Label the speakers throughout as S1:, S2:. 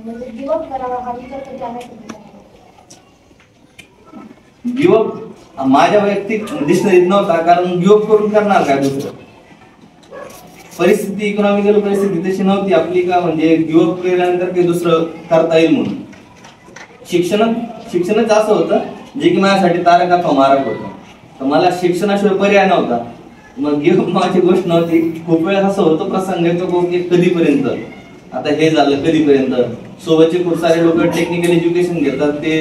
S1: म्हणजे give up करावा हा विचार कधी आला?
S2: गिव्ह अप माझ्या वैयक्तिक डिक्शनरीत नव्हता, कारण गिव्ह अप करून करणार काय दुसरं. परिस्थिती इकॉनॉमिकल परिस्थिती तशी नव्हती आपली का म्हणजे गिव्ह अप केल्यानंतर काही दुसरं करता येईल म्हणून. शिक्षणच असं होतं जे की माझ्यासाठी तारका फमारक होतं. तर मला शिक्षणाशिवाय पर्याय नव्हता. मग गिव्ह अप माझी गोष्ट नव्हती. खूप वेळा असं होतं प्रसंग येतो की कधीपर्यंत आता हे झालं, कधीपर्यंत. सोबतचे खूप सारे लोक टेक्निकल एज्युकेशन घेतात, ते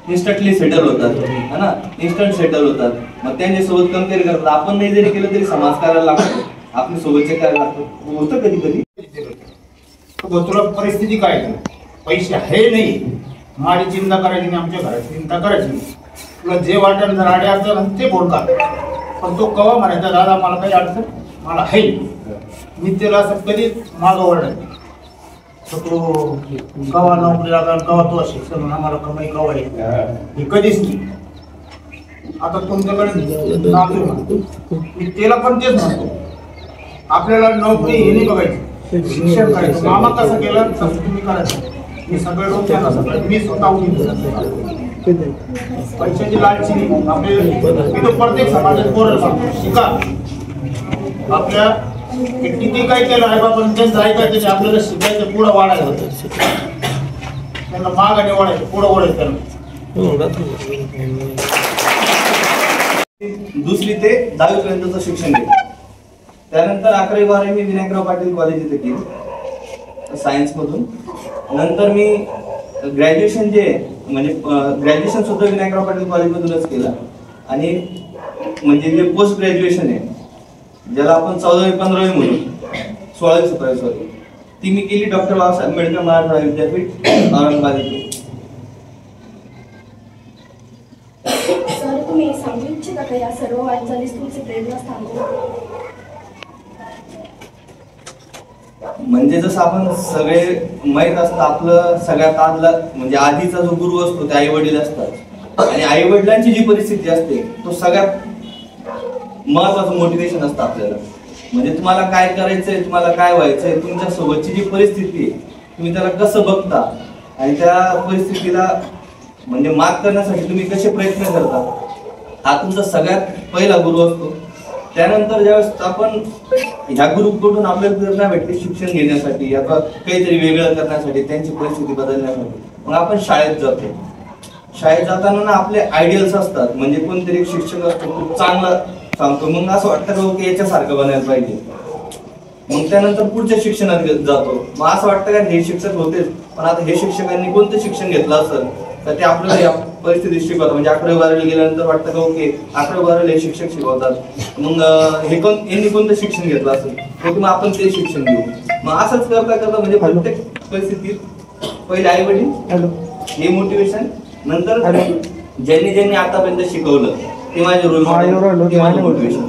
S2: इन्स्टंटली सेटल होतात है ना, इन्स्टंट सेटल होतात. मग त्यांच्यासोबत कम्पेअर करतात. आपण नाही जरी केलं तरी समाज करायला लागतो, आपल्या सोबतचे काय लागतं होतं कधी कधी.
S3: तुला परिस्थिती काय, पैसे आहे नाही, माझी चिंता करायची नाही, आमच्या घराची चिंता करायची नाही. तुला जे वाटेल जर आडे अडचण ते बोलतात, पण तो कवा म्हणायचा दादा मला काही अडचण मला आहे. मी त्याला असं कधीच मागं वळणार. तर तो कवा नोकरी लागला, कवा तो शिक्षण आम्हाला कमाई कवा आहे हे कधीच नाही. आता तुमच्याकडे मी त्याला पण तेच म्हणतो, आपल्याला नोकरी हे नाही बघायची, शिक्षण करायचं. मामा कसं केलं तसं तुम्ही करायचं. मी सगळे लोक त्यांना सगळं मी स्वतः पैशाची लालची नाही. आपले प्रत्येक समाजात पोरं सांगतो शिका. आपल्या किती काय केलं आहे बाबा त्यांचं ऐकायचं, आपल्याला शिकायचं, पुढं वाढायचं होतं. त्यांना मागाने वाढायचं, पुढं ओढायचं त्यांना.
S2: दुसरी ते 10वी पर्यंतचं शिक्षण घेतलं. त्यानंतर 11वी 12वी मी विनायकराव पाटील कॉलेज इथे केली सायन्स मधून. नंतर मी ग्रॅज्युएशन जे म्हणजे ग्रॅज्युएशन सुद्धा विनायकराव पाटील कॉलेजमधूनच केलं. आणि म्हणजे जे पोस्ट ग्रॅज्युएशन आहे ज्याला आपण 14वी 15वी म्हणून 16वी 17वी सॉरी, ती मी केली डॉक्टर बाबासाहेब आंबेडकर मराठवाडा विद्यापीठ औरंगाबाद इथे.
S1: सर तुम्ही सांगू इच्छिता का या सर्व वाटचालीस तुमचे प्रेरणास्थान?
S2: म्हणजे जसं आपण सगळे माहीत असतं आपलं सगळ्यात आदला म्हणजे आधीचा जो गुरु असतो ते आई वडील असतात. आणि आई वडिलांची जी परिस्थिती असते तो सगळ्यात महत्वाचं मोटिवेशन असतं आपल्याला. म्हणजे तुम्हाला काय करायचंय, तुम्हाला काय व्हायचंय, तुमच्या सोबतची जी परिस्थिती आहे तुम्ही त्याला कसं बघता आणि त्या परिस्थितीला म्हणजे मात करण्यासाठी तुम्ही कसे प्रयत्न करता, हा तुमचा सगळ्यात पहिला गुरु असतो. त्यानंतर ज्यावेळेस आपण ह्या ग्रुपकडून आपल्याला प्रेरणा भेटते शिक्षण घेण्यासाठी अथवा काहीतरी वेगळं करण्यासाठी, त्यांची परिस्थिती बदलण्यासाठी, मग आपण शाळेत जातो. शाळेत जाताना ना आपले आयडियल्स असतात. म्हणजे कोणतरी एक शिक्षक असतो खूप चांगला सांगतो, मग असं वाटतं की याच्यासारखं बनायला पाहिजे. मग त्यानंतर पुढच्या शिक्षणात जातो. मग असं वाटतं का हे शिक्षक होतेच, पण आता हे शिक्षकांनी कोणतं शिक्षण घेतलं असेल तर ते आपल्याला या परिस्थितीत शिकवतात. म्हणजे 11वी 12वी गेल्यानंतर वाटतं का ओके 11वी 12वी हे शिक्षक शिकवतात, मग यांनी कोणतं शिक्षण घेतलं असेल तर मग आपण ते शिक्षण घेऊ. मग असंच करता करता म्हणजे प्रत्येक परिस्थितीत पहिले आई वडील हे मोटिवेशन, नंतर ज्यांनी आतापर्यंत शिकवलं ते माझे रोल मॉडेल, ते माझे मोटिवेशन.